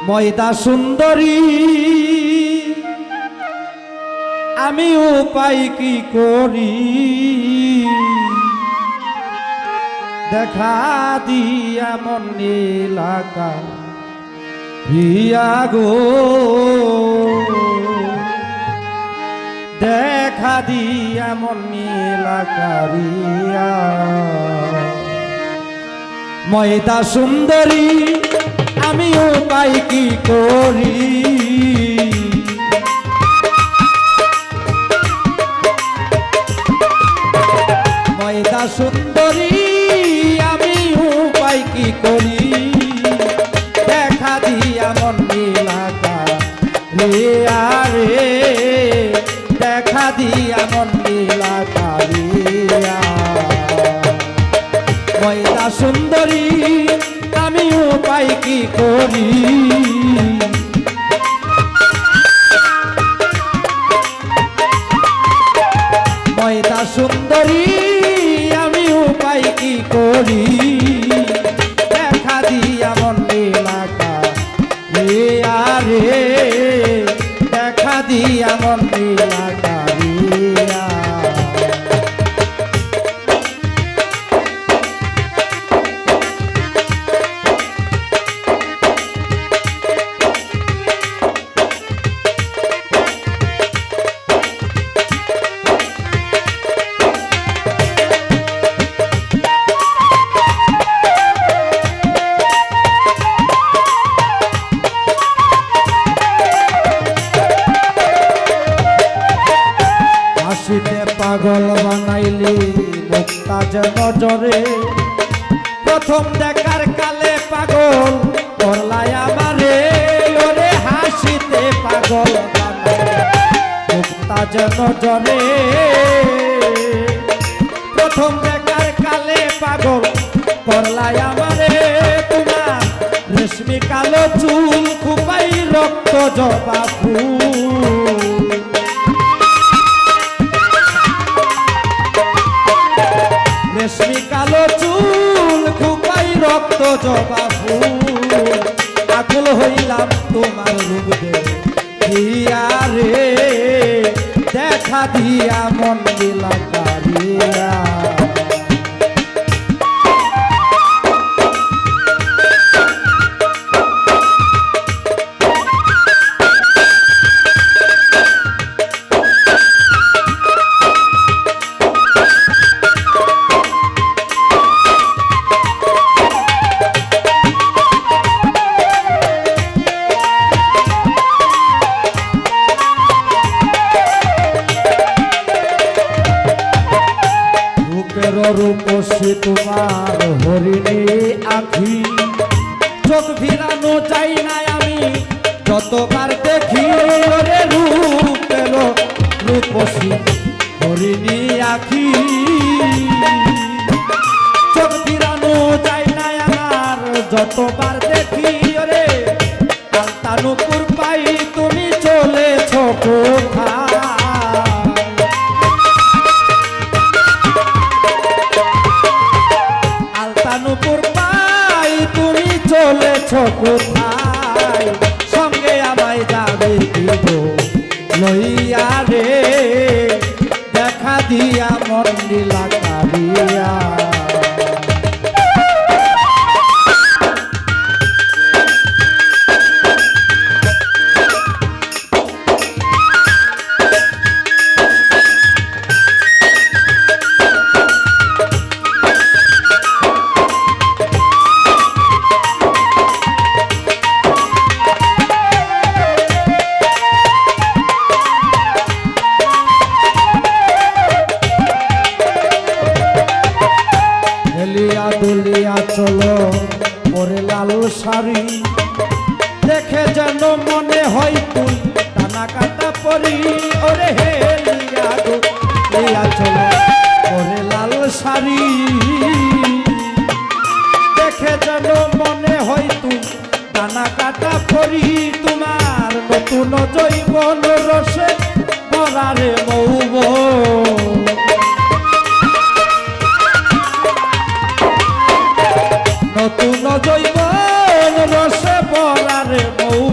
ময়দা সুন্দরী আমি উপায় কি করি, দেখা দিয়া মন নীলাকা প্রিয়া গো, দেখা দিয়া মন নীলাকারিয়া। ময়দা সুন্দরী আমি উপায় কি করি, ময়দা সুন্দরী আমি উপায় কি করি, দেখা দিয়া মন নীলাকারিয়া রে, দেখা দিয়া মন নীলাকারিয়া। ময়দা সুন্দরী আমি উপায় কি করি, ময়দা সুন্দরী আমি উপায় কি করি, দেখা দিয়া মন নীলাকারিয়া রে, দেখা দিয়া মন নীলাকারিয়া। পাগল বানাইলি মুক্তাজ নজরে, প্রথম দেখার কালে পাগল করলাই আমারে, ওরে হাসিতে পাগল বানাইলি মুক্তাজ নজরে, প্রথম দেখার কালে পাগল করলাই আমারে। তোমার রেশমি কালো চুল খুপাই রক্ত জবা ফুল, রেশমি কালো চুল খুপাই রক্ত জবা ফুল, আকুল হইলাম তোমার রূপ দেখিয়া রে, দেখা দিয়া মন নীলাকারিয়া। রূপসী তোমার হরিণী আখি, চোখ ফিরানো চাই না আমি যতবার দেখি, ওরে রূপের রূপসী হরিণী আখি, চোখ ফিরানো চাই না আমার যতবার দেখি, ওরে আলতানুপুর পাই তুমি চলেছ কোথায়, আলতানুপুর পাই তুমি চলেছ কোথায়, সঙ্গে আমায় যাবে দিব লইয়া রে, দেখা দিয়া মন নীলাকারিয়া। দুলিয়া চলো পরে লাল শাড়ি, দেখে যেন মনে হয় তুই টানা কাটা পরি, ওরে হেলিয়া দুলিয়া চলো পরে লাল শাড়ি, দেখে যেন মনে হয় তুই টানা কাটা পরি, তোমার নতুন জৈবন রসে ভরারে মৌবন, নতুন জৈবন রসে ভরারে মৌ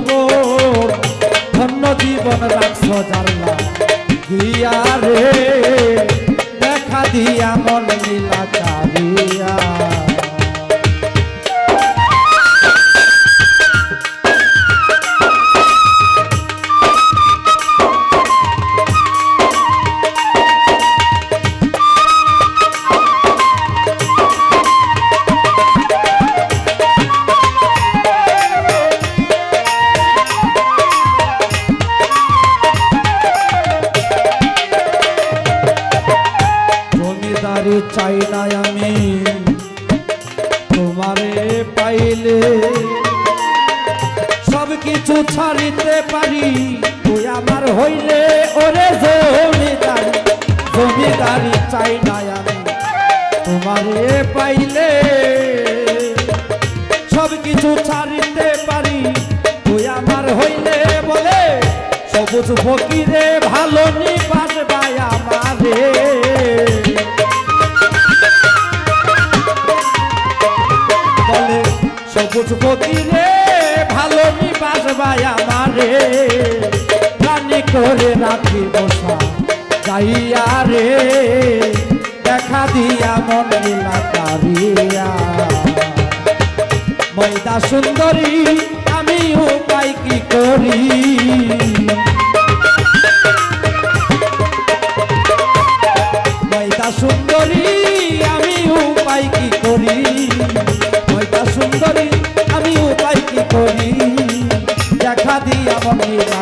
চাইলে সব কিছু ছাড়িতে পারি তুই আমার হইলে ওরে জমিদারি জমিদারি চাই না আমি তোমারে পাইলে সব কিছু ছাড়িতে পারি তুই আমার হইলে বলে সবুজ ফকিরে ভালো নিবাস ভাই আমারে বলে সবুজ ফকিরে ভালো নিবাস ভাই আমারে রানী করে রাখি বসা যাইয়া রে দেখা দিয়া মন লীলা কারিয়া ময়দা সুন্দরী আমি উপায় কি করি ময়দা সুন্দরী আমি উপায় কি করি ময়দা সুন্দরী আমি উপায় কি করি দেখা দিয়া মন লীলা